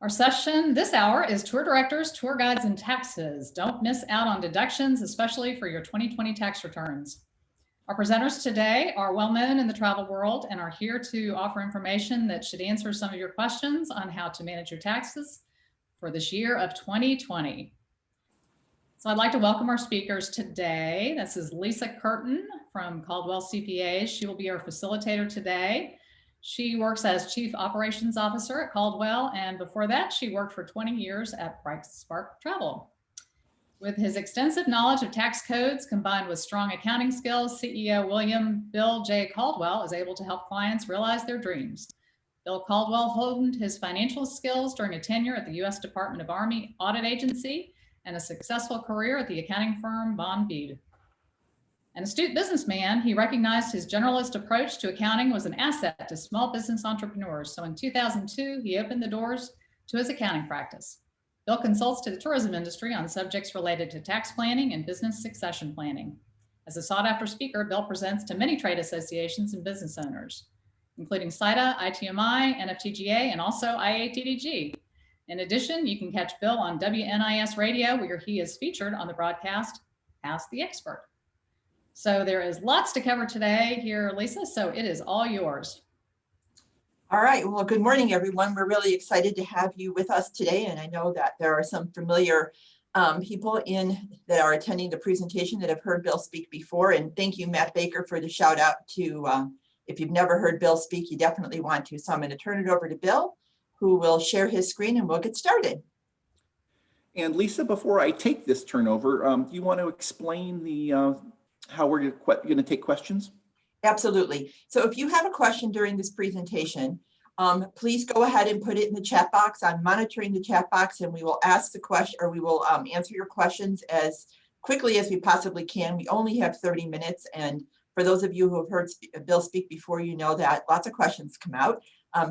Our session this hour is Tour Directors, Tour Guides, and Taxes. Don't miss out on deductions, especially for your 2020 tax returns. Our presenters today are well known in the travel world and are here to offer information that should answer some of your questions on how to manage your taxes for this year of 2020. So I'd like to welcome our speakers today. This is Lisa Curtin from Caldwell CPAs. She will be our facilitator today. She works as Chief Operations Officer at Caldwell, and before that, she worked for 20 years at Bright Spark Travel. With his extensive knowledge of tax codes combined with strong accounting skills, CEO Bill J. Caldwell is able to help clients realize their dreams. Bill Caldwell honed his financial skills during a tenure at the U.S. Department of Army Audit Agency and a successful career at the accounting firm Von Bede. An astute businessman, he recognized his generalist approach to accounting was an asset to small business entrepreneurs. So in 2002, he opened the doors to his accounting practice. Bill consults to the tourism industry on subjects related to tax planning and business succession planning. As a sought-after speaker, Bill presents to many trade associations and business owners, including CITA, ITMI, NFTGA, and also IATDG. In addition, you can catch Bill on WNIS Radio, where he is featured on the broadcast Ask the Expert. So there is lots to cover today here, Lisa, so it is all yours. All right, well, good morning, everyone. We're really excited to have you with us today, and I know that there are some familiar people that are attending the presentation that have heard Bill speak before, and thank you, Matt Baker, for the shout out to, if you've never heard Bill speak, you definitely want to. So I'm going to turn it over to Bill, who will share his screen, and we'll get started. And Lisa, before I take this turnover, do you want to explain the how we're going to take questions? Absolutely. So if you have a question during this presentation, please go ahead and put it in the chat box. I'm monitoring the chat box, and we will ask the question, or we will answer your questions as quickly as we possibly can. We only have 30 minutes. And for those of you who have heard Bill speak before, you know that lots of questions come out.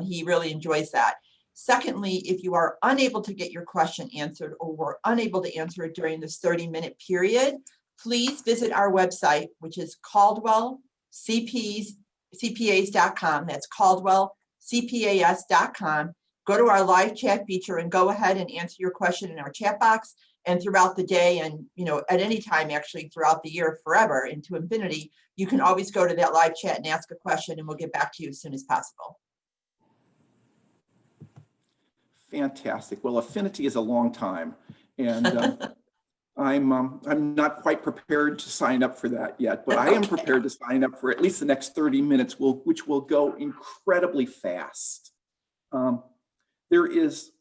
He really enjoys that. Secondly, if you are unable to get your question answered or were unable to answer it during this 30-minute period, please visit our website, which is CaldwellCPAs.com. That's CaldwellCPAS.com. Go to our live chat feature and go ahead and answer your question in our chat box. And throughout the day, and at any time actually throughout the year, forever into infinity, you can always go to that live chat and ask a question, and we'll get back to you as soon as possible. Fantastic. Well, affinity is a long time, and I'm not quite prepared to sign up for that yet, but I am prepared to sign up for at least the next 30 minutes, which will go incredibly fast. There is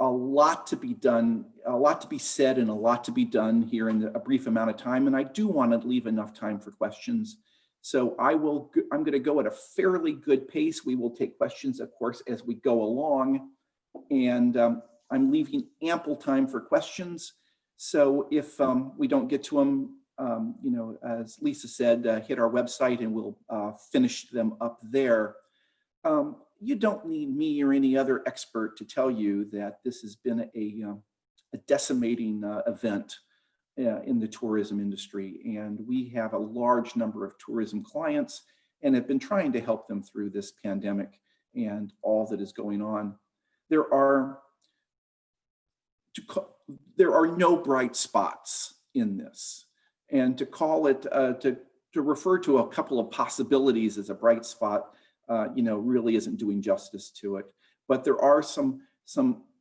a lot to be done, a lot to be said, and a lot to be done here in a brief amount of time, and I do want to leave enough time for questions. So I'm going to go at a fairly good pace. We will take questions, of course, as we go along, and I'm leaving ample time for questions. So if we don't get to them, as Lisa said, hit our website and we'll finish them up there. You don't need me or any other expert to tell you that this has been a decimating event in the tourism industry. And we have a large number of tourism clients and have been trying to help them through this pandemic and all that is going on. There are no bright spots in this, and to call it to refer to a couple of possibilities as a bright spot, really isn't doing justice to it. But there are some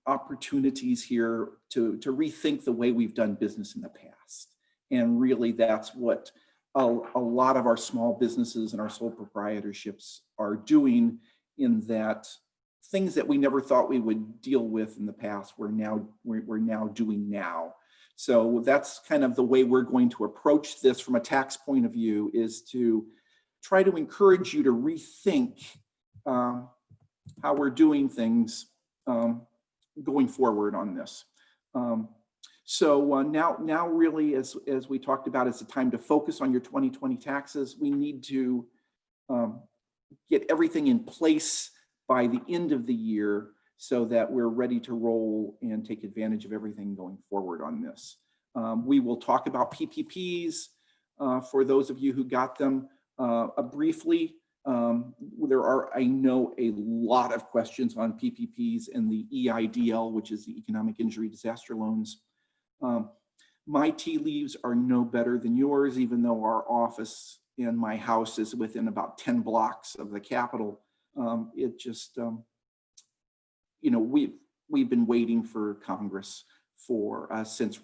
opportunities here to rethink the way we've done business in the past, and really that's what a lot of our small businesses and our sole proprietorships are doing. In that, things that we never thought we would deal with in the past, we're now doing now. So that's kind of the way we're going to approach this from a tax point of view, is to try to encourage you to rethink how we're doing things going forward on this. So now really, as we talked about, it's the time to focus on your 2020 taxes. We need to get everything in place by the end of the year so that we're ready to roll and take advantage of everything going forward on this. We will talk about PPPs for those of you who got them briefly. There are, I know, a lot of questions on PPPs and the EIDL, which is the Economic Injury Disaster Loans. My tea leaves are no better than yours, even though our office and my house is within about 10 blocks of the Capitol. It just, you know, we've been waiting for Congress for since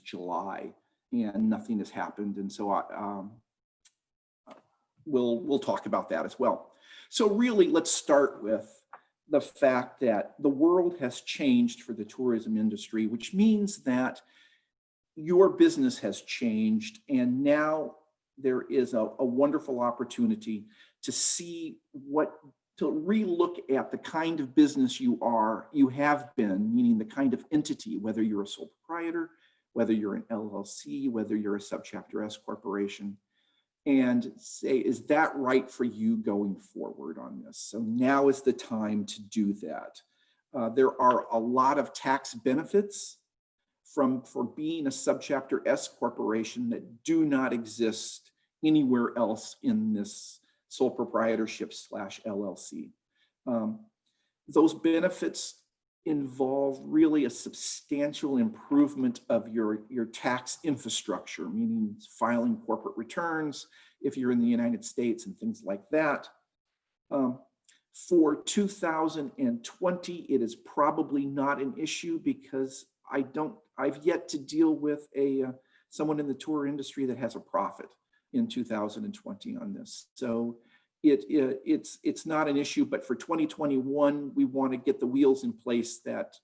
July, and nothing has happened. And so we'll talk about that as well. So really, let's start with the fact that the world has changed for the tourism industry, which means that your business has changed, and now there is a wonderful opportunity to see to relook at the kind of business you have been, meaning the kind of entity, whether you're a sole proprietor, whether you're an LLC, whether you're a subchapter S corporation, and say, is that right for you going forward on this? So now is the time to do that. There are a lot of tax benefits for being a subchapter S corporation that do not exist anywhere else in this sole proprietorship / LLC. Those benefits involve really a substantial improvement of your tax infrastructure, meaning filing corporate returns if you're in the United States and things like that. For 2020, it is probably not an issue because I've yet to deal with someone in the tour industry that has a profit in 2020 on this. So it's not an issue, but for 2021, we want to get the wheels in place that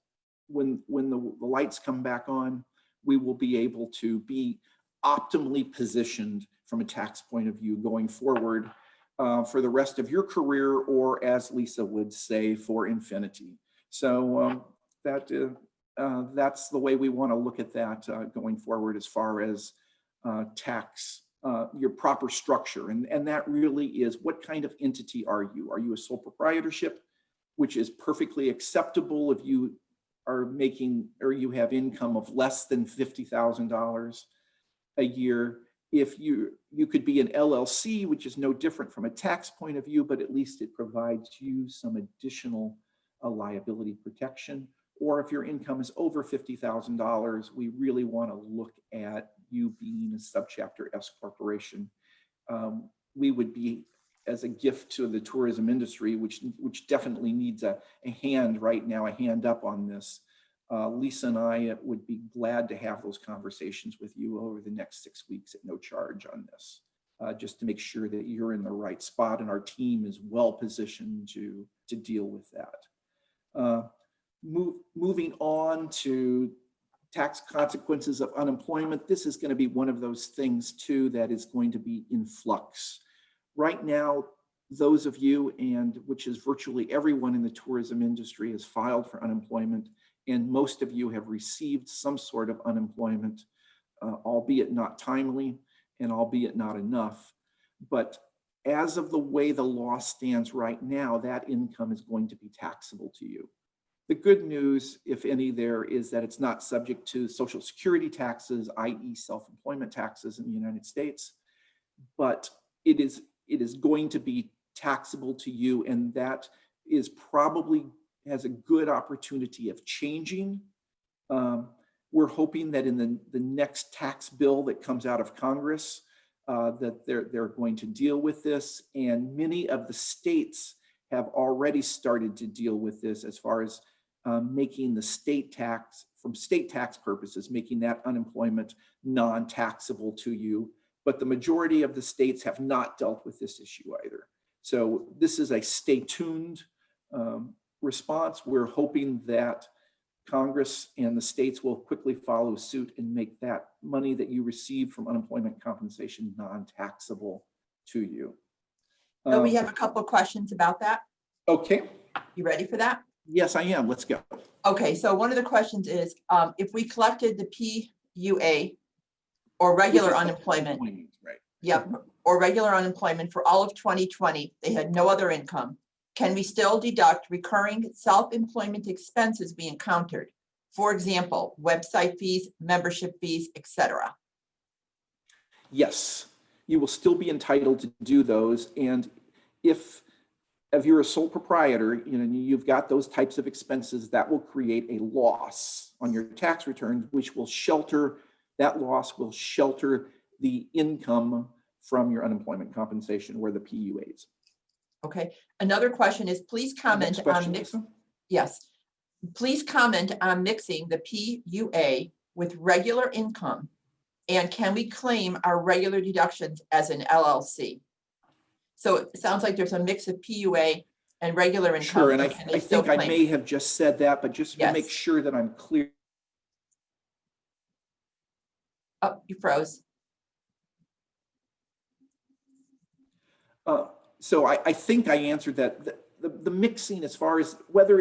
when the lights come back on, we will be able to be optimally positioned from a tax point of view going forward for the rest of your career, or as Lisa would say, for infinity. So that's the way we want to look at that going forward as far as tax, your proper structure. And that really is, what kind of entity are you? Are you a sole proprietorship, which is perfectly acceptable if you are making, or you have income of less than $50,000 a year? If you could be an LLC, which is no different from a tax point of view, but at least it provides you some additional liability protection. Or if your income is over $50,000, we really want to look at you being a subchapter S corporation. We would be, as a gift to the tourism industry, which definitely needs a hand right now, a hand up on this. Lisa and I would be glad to have those conversations with you over the next 6 weeks at no charge on this, just to make sure that you're in the right spot and our team is well positioned to deal with that. Moving on to tax consequences of unemployment, this is going to be one of those things too that is going to be in flux. Right now, those of you, and which is virtually everyone in the tourism industry, has filed for unemployment, and most of you have received some sort of unemployment, albeit not timely and albeit not enough. But as of the way the law stands right now, that income is going to be taxable to you. The good news, if any, there is that it's not subject to Social Security taxes, i.e. self-employment taxes in the United States, but it is going to be taxable to you, and that is probably has a good opportunity of changing. We're hoping that in the next tax bill that comes out of Congress, that they're going to deal with this, and many of the states have already started to deal with this as far as making the state tax, from state tax purposes, making that unemployment non-taxable to you. But the majority of the states have not dealt with this issue either. So this is a stay tuned response. We're hoping that Congress and the states will quickly follow suit and make that money that you receive from unemployment compensation non-taxable to you. So we have a couple of questions about that. Okay. You ready for that? Yes, I am. Let's go. Okay, so one of the questions is, if we collected the PUA or regular unemployment, right? yep, or regular unemployment for all of 2020, they had no other income, can we still deduct recurring self-employment expenses we encountered? For example, website fees, membership fees, etc. Yes, you will still be entitled to do those. And if you're a sole proprietor, you know, you've got those types of expenses that will create a loss on your tax return, which will shelter, that loss will shelter the income from your unemployment compensation or the PUAs. Okay, another question is, please comment Next question, on Lisa? yes. Please comment on mixing the PUA with regular income, and can we claim our regular deductions as an LLC? So it sounds like there's a mix of PUA and regular income. Sure, and I Can they still think I claim? may have just said that, but just to make Yes. sure that I'm clear. Oh, you froze. So I think I answered that. The mixing, as far as whether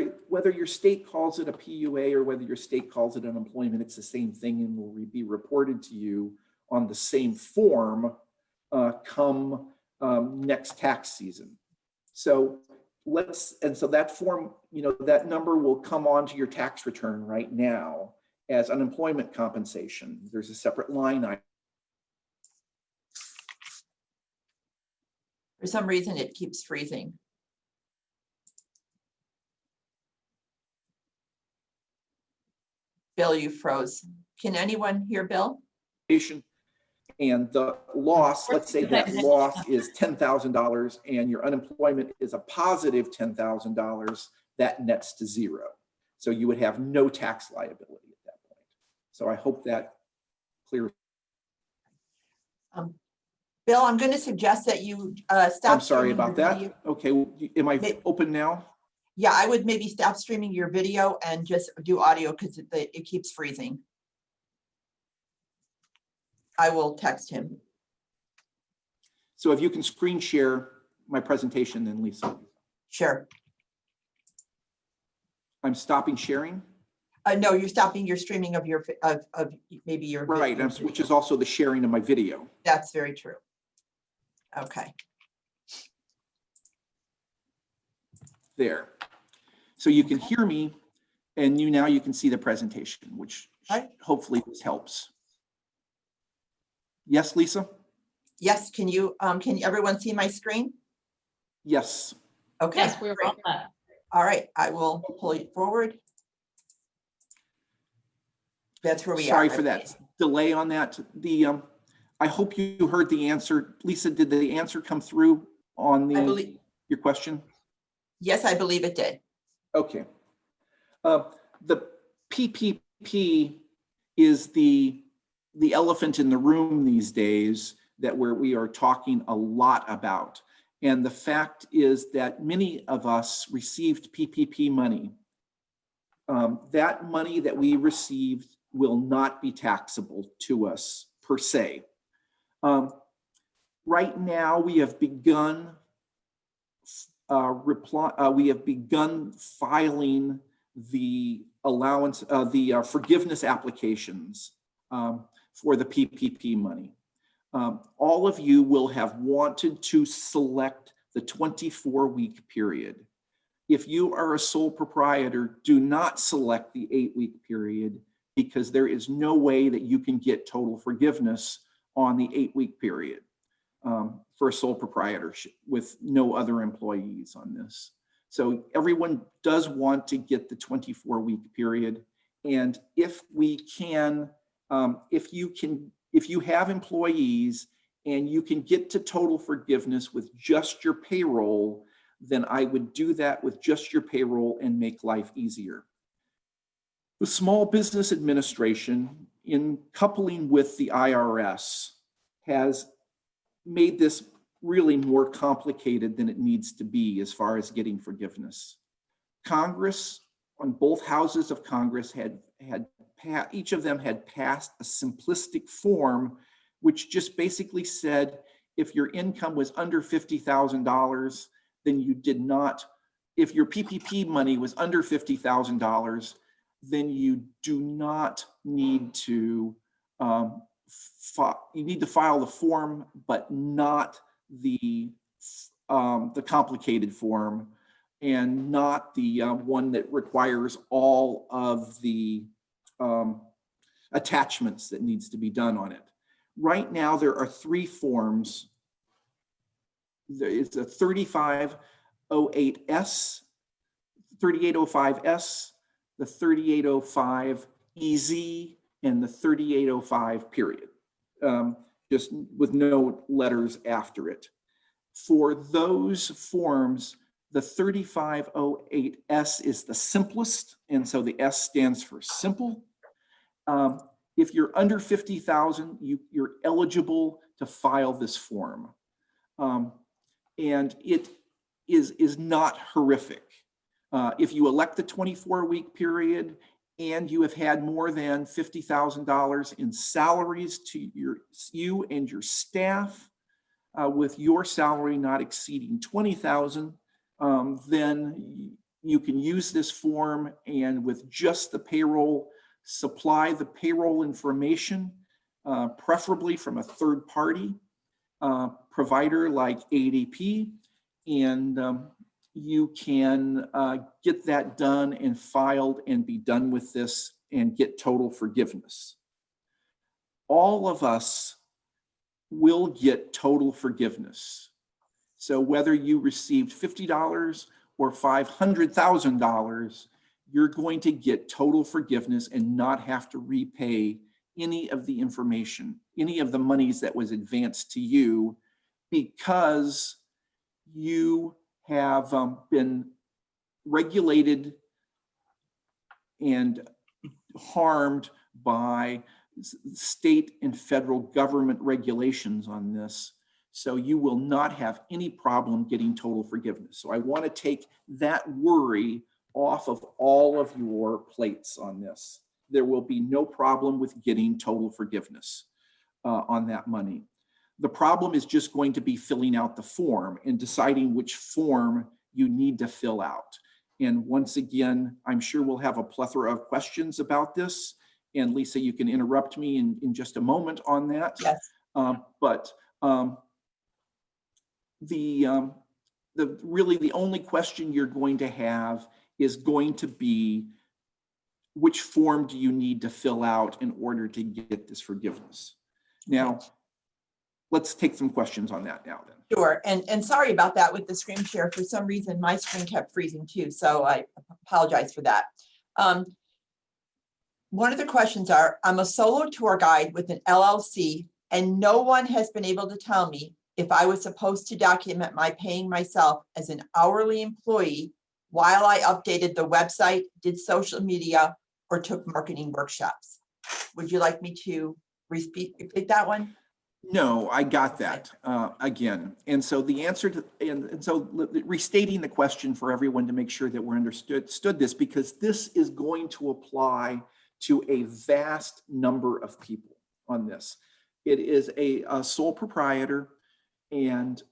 your state calls it a PUA or whether your state calls it unemployment, it's the same thing and will be reported to you on the same form come next tax season. So so that form, you know, that number will come onto your tax return right now as unemployment compensation. There's a separate line item. For some reason, it keeps freezing. Bill, you froze. Can anyone hear Bill? And the loss, let's say that loss is $10,000 and your unemployment is a positive $10,000, that nets to zero. So you would have no tax liability at that point. So I hope that clears. Bill, I'm going to suggest that you stop. I'm sorry streaming about your that. video. Okay, am I open now? Yeah, I would maybe stop streaming your video and just do audio because it keeps freezing. I will text him. So if you can screen share my presentation then, Lisa. Sure. I'm stopping sharing. No, you're stopping your streaming of your of maybe your Right, video. which is also the sharing of my video. That's very true. Okay. There. So you can hear me and now you can see the presentation, which Right. hopefully this helps. Yes, Lisa? Yes, can everyone see my screen? Yes. Okay. Yes, we were great. on that. All right, I will pull it forward. That's where we are. Sorry for that delay on that. I hope you heard the answer. Lisa, did the answer come through on your question? Yes, I believe it did. Okay. The PPP is the elephant in the room these days that we are talking a lot about. And the fact is that many of us received PPP money. That money that we received will not be taxable to us per se. Right now, we have begun filing the forgiveness applications for the PPP money. All of you will have wanted to select the 24-week period. If you are a sole proprietor, do not select the 8-week period because there is no way that you can get total forgiveness on the 8-week period for a sole proprietorship with no other employees on this. So everyone does want to get the 24-week period. And if we can, if you have employees and you can get to total forgiveness with just your payroll, then I would do that with just your payroll and make life easier. The Small Business Administration, in coupling with the IRS, has made this really more complicated than it needs to be as far as getting forgiveness. Congress, on both houses of Congress, each of them had passed a simplistic form which just basically said if your income was under $50,000, then you did not, if your PPP money was under $50,000, then you do not need to, you need to file the form, but not the complicated form and not the one that requires all of the attachments that needs to be done on it. Right now, there are 3 forms it's a 3508S, 3805S, the 3805EZ, and the 3805 period, just with no letters after it. For those forms, the 3508S is the simplest, and so the S stands for simple. If you're under 50,000, you're eligible to file this form. And it is not horrific. If you elect the 24-week period and you have had more than $50,000 in salaries to you and your staff, with your salary not exceeding 20,000, then you can use this form, and with just the payroll, supply the payroll information, preferably from a third party provider like IATDG, and you can get that done and filed and be done with this and get total forgiveness. All of us will get total forgiveness. So whether you received $50 or $500,000, you're going to get total forgiveness and not have to repay any of the information, any of the monies that was advanced to you, because you have been regulated and harmed by state and federal government regulations on this. So you will not have any problem getting total forgiveness. So I want to take that worry off of all of your plates on this. There will be no problem with getting total forgiveness on that money. The problem is just going to be filling out the form and deciding which form you need to fill out. And once again, I'm sure we'll have a plethora of questions about this. And Lisa, you can interrupt me in just a moment on that. Yes. Really the only question you're going to have is going to be, which form do you need to fill out in order to get this forgiveness? Now, let's take some questions on that now then. Sure, and sorry about that with the screen share. For some reason, my screen kept freezing too, so I apologize for that. One of the questions are, I'm a solo tour guide with an LLC, and no one has been able to tell me if I was supposed to document my paying myself as an hourly employee while I updated the website, did social media, or took marketing workshops. Would you like me to repeat that one? No, I got that again. And so the answer to, and so restating the question for everyone to make sure that we're understood this, because this is going to apply to a vast number of people on this. It is a sole proprietor and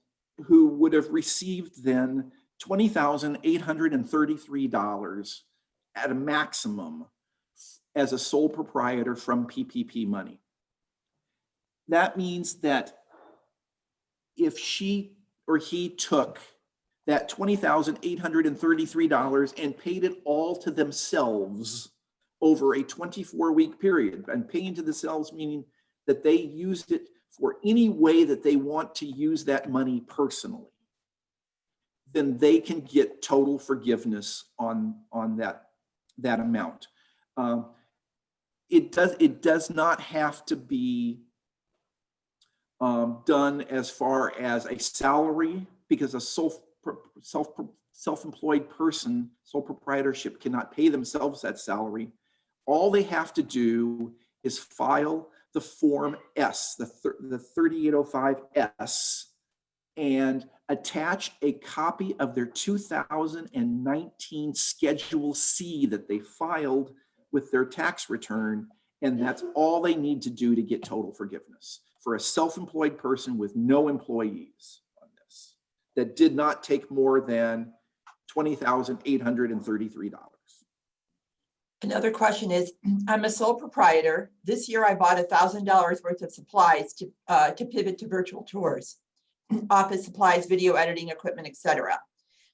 who would have received then $20,833 at a maximum as a sole proprietor from PPP money. That means that if she or he took that $20,833 and paid it all to themselves over a 24-week period, and paying to themselves meaning that they used it for any way that they want to use that money personally, then they can get total forgiveness on that amount. It does not have to be done as far as a salary, because a self-employed person, sole proprietorship, cannot pay themselves that salary. All they have to do is file the Form S, the 3805S, and attach a copy of their 2019 Schedule C that they filed with their tax return, and that's all they need to do to get total forgiveness for a self-employed person with no employees on this that did not take more than $20,833. Another question is, I'm a sole proprietor. This year I bought $1,000 worth of supplies to pivot to virtual tours, office supplies, video editing equipment, etc.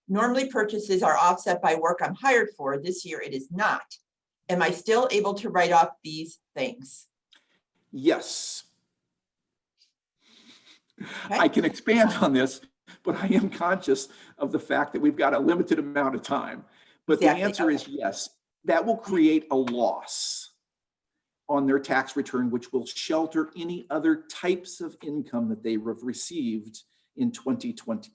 Normally purchases are offset by work I'm hired for. This year it is not. Am I still able to write off these things? Yes. Okay. I can expand on this, but I am conscious of the fact that we've got a limited amount of time. But Exactly. the answer is yes, that will create a loss on their tax return, which will shelter any other types of income that they have received in 2020.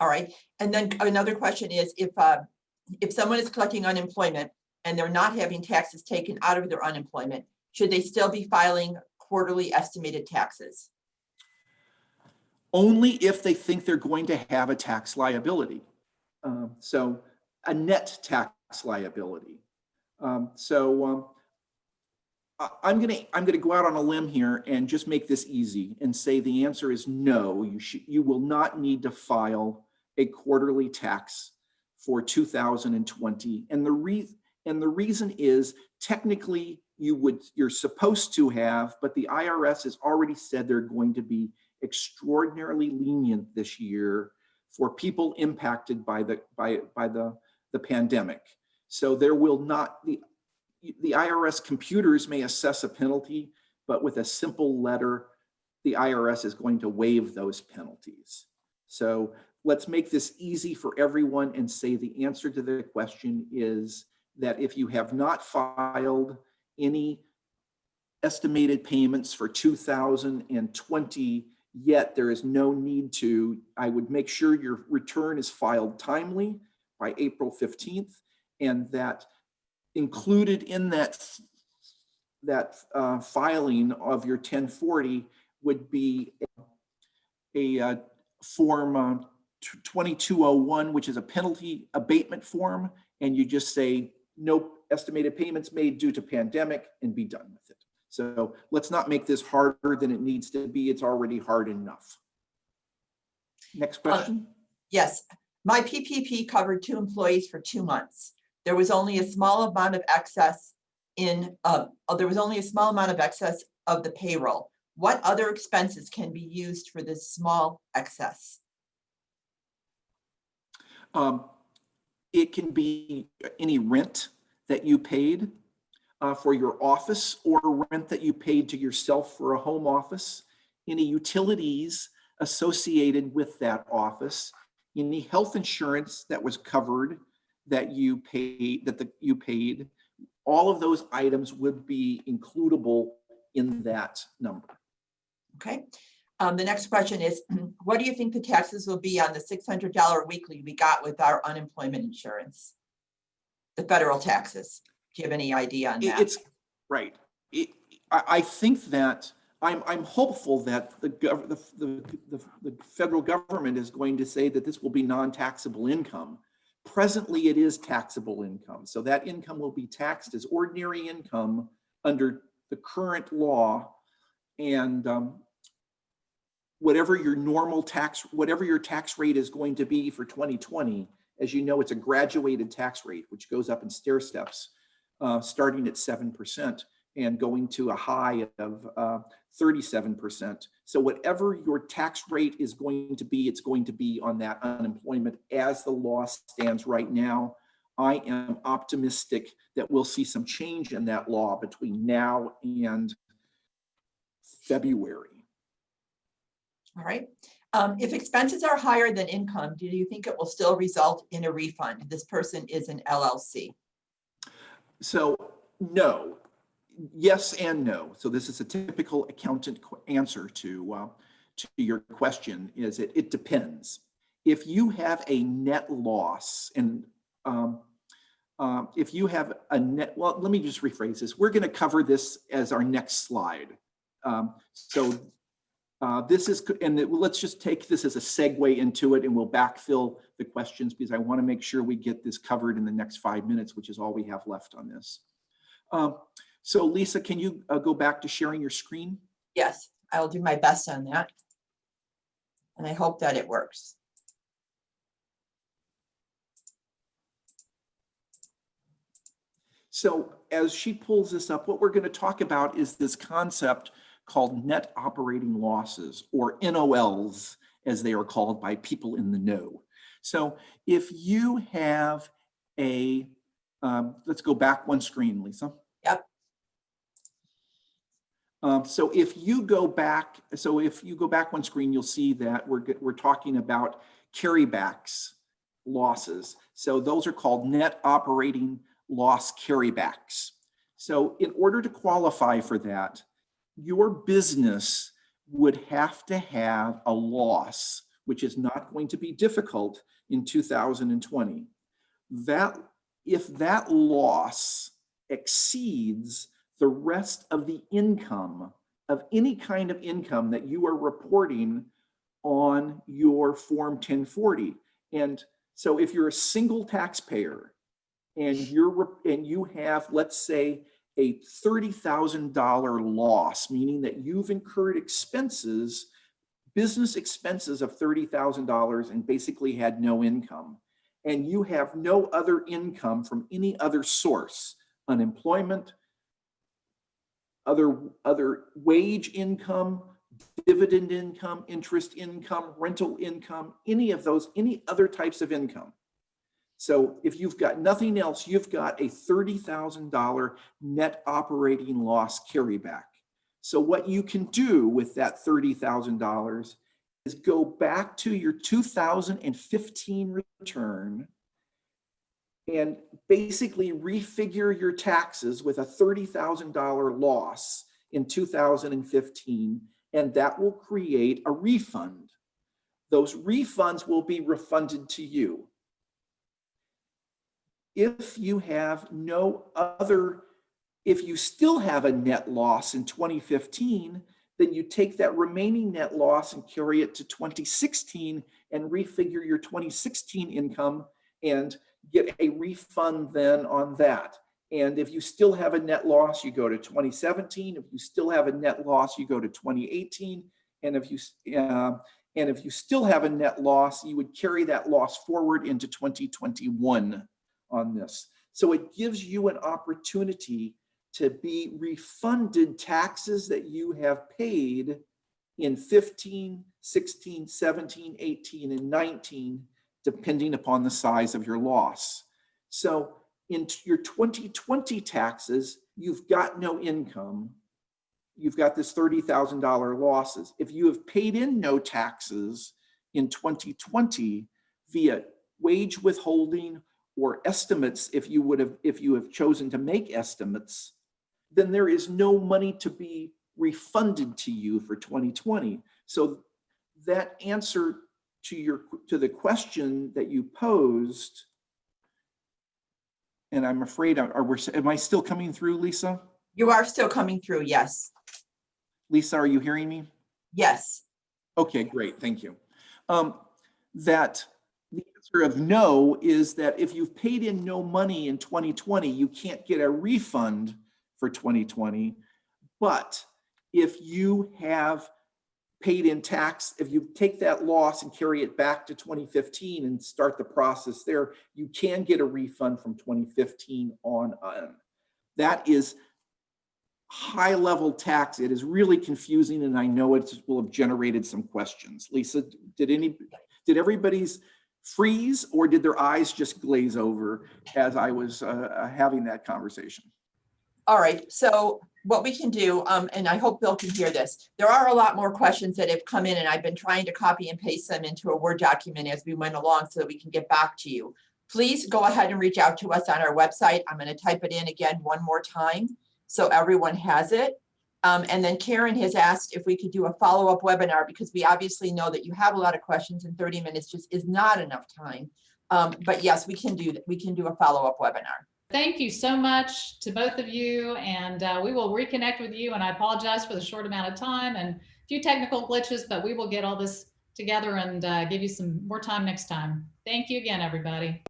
All right. And then another question is, if someone is collecting unemployment and they're not having taxes taken out of their unemployment, should they still be filing quarterly estimated taxes? Only if they think they're going to have a tax liability. So a net tax liability. I'm gonna go out on a limb here and just make this easy and say the answer is no. You will not need to file a quarterly tax for 2020, and the reason is technically you're supposed to have, but the IRS has already said they're going to be extraordinarily lenient this year for people impacted by the pandemic. So there will not be. The IRS computers may assess a penalty, but with a simple letter, the IRS is going to waive those penalties. So let's make this easy for everyone and say the answer to the question is that if you have not filed any estimated payments for 2020 yet, there is no need to. I would make sure your return is filed timely by April 15th, and that included in that filing of your 1040 would be a form 2201, which is a penalty abatement form, and you just say no estimated payments made due to pandemic and be done with it. So let's not make this harder than it needs to be. It's already hard enough. Next question. Yes, my PPP covered 2 employees for 2 months. There was only a small amount of excess of the payroll. What other expenses can be used for this small excess? It can be any rent that you paid for your office, or rent that you paid to yourself for a home office, any utilities associated with that office, any health insurance that was covered that you paid, all of those items would be includable in that number. Okay. The next question is, what do you think the taxes will be on the $600 weekly we got with our unemployment insurance? The federal taxes. Do you have any idea on that? It's right. I think that I'm hopeful that the federal government is going to say that this will be non-taxable income. Presently, it is taxable income. So that income will be taxed as ordinary income under the current law, and whatever your tax rate is going to be for 2020, as you know, it's a graduated tax rate, which goes up in stair steps, starting at 7% and going to a high of 37%. So whatever your tax rate is going to be, it's going to be on that unemployment as the law stands right now. I am optimistic that we'll see some change in that law between now and February. All right. If expenses are higher than income, do you think it will still result in a refund? This person is an LLC. So no, yes and no. So this is a typical accountant answer to your question. Is it depends. If you have a net loss, and if you have a net, well, let me just rephrase this. We're going to cover this as our next slide. This is, and let's just take this as a segue into it, and we'll backfill the questions because I want to make sure we get this covered in the next 5 minutes, which is all we have left on this. So Lisa, can you go back to sharing your screen? Yes, I'll do my best on that. And I hope that it works. So as she pulls this up, what we're going to talk about is this concept called net operating losses, or NOLs, as they are called by people in the know. So if you have a, let's go back one screen, Lisa. Yep. So if you go back one screen, you'll see that we're talking about carrybacks losses. So those are called net operating loss carrybacks. So in order to qualify for that, your business would have to have a loss, which is not going to be difficult in 2020. If that loss exceeds the rest of the income of any kind of income that you are reporting on your Form 1040. And so if you're a single taxpayer and you have, let's say, a $30,000 loss, meaning that you've incurred expenses, business expenses of $30,000 and basically had no income, and you have no other income from any other source, unemployment, other wage income, dividend income, interest income, rental income, any other types of income. So if you've got nothing else, you've got a $30,000 net operating loss carryback. So what you can do with that $30,000 is go back to your 2015 return and basically refigure your taxes with a $30,000 loss in 2015, and that will create a refund. Those refunds will be refunded to you. If you still have a net loss in 2015, then you take that remaining net loss and carry it to 2016 and refigure your 2016 income and get a refund then on that. And if you still have a net loss, you go to 2017. If you still have a net loss, you go to 2018. And if you still have a net loss, you would carry that loss forward into 2021 on this. So it gives you an opportunity to be refunded taxes that you have paid in 15, 16, 17, 18, and 19, depending upon the size of your loss. So in your 2020 taxes, you've got no income. You've got this $30,000 losses. If you have paid in no taxes in 2020 via wage withholding or estimates, if you have chosen to make estimates, then there is no money to be refunded to you for 2020. So that answer to the question that you posed, and I'm afraid, am I still coming through, Lisa? You are still coming through, yes. Lisa, are you hearing me? Yes. Okay, great, thank you. That the answer of no is that if you've paid in no money in 2020, you can't get a refund for 2020. But if you have paid in tax, if you take that loss and carry it back to 2015 and start the process there, you can get a refund from 2015 on. That is high level tax. It is really confusing, and I know it will have generated some questions. Lisa, did everybody's freeze, or did their eyes just glaze over as I was having that conversation? All right, so what we can do, and I hope Bill can hear this, there are a lot more questions that have come in, and I've been trying to copy and paste them into a Word document as we went along so that we can get back to you. Please go ahead and reach out to us on our website. I'm going to type it in again one more time so everyone has it. And then Karen has asked if we could do a follow-up webinar, because we obviously know that you have a lot of questions and 30 minutes just is not enough time. But yes, we can do a follow-up webinar. Thank you so much to both of you, and we will reconnect with you. And I apologize for the short amount of time and a few technical glitches, but we will get all this together and give you some more time next time. Thank you again, everybody.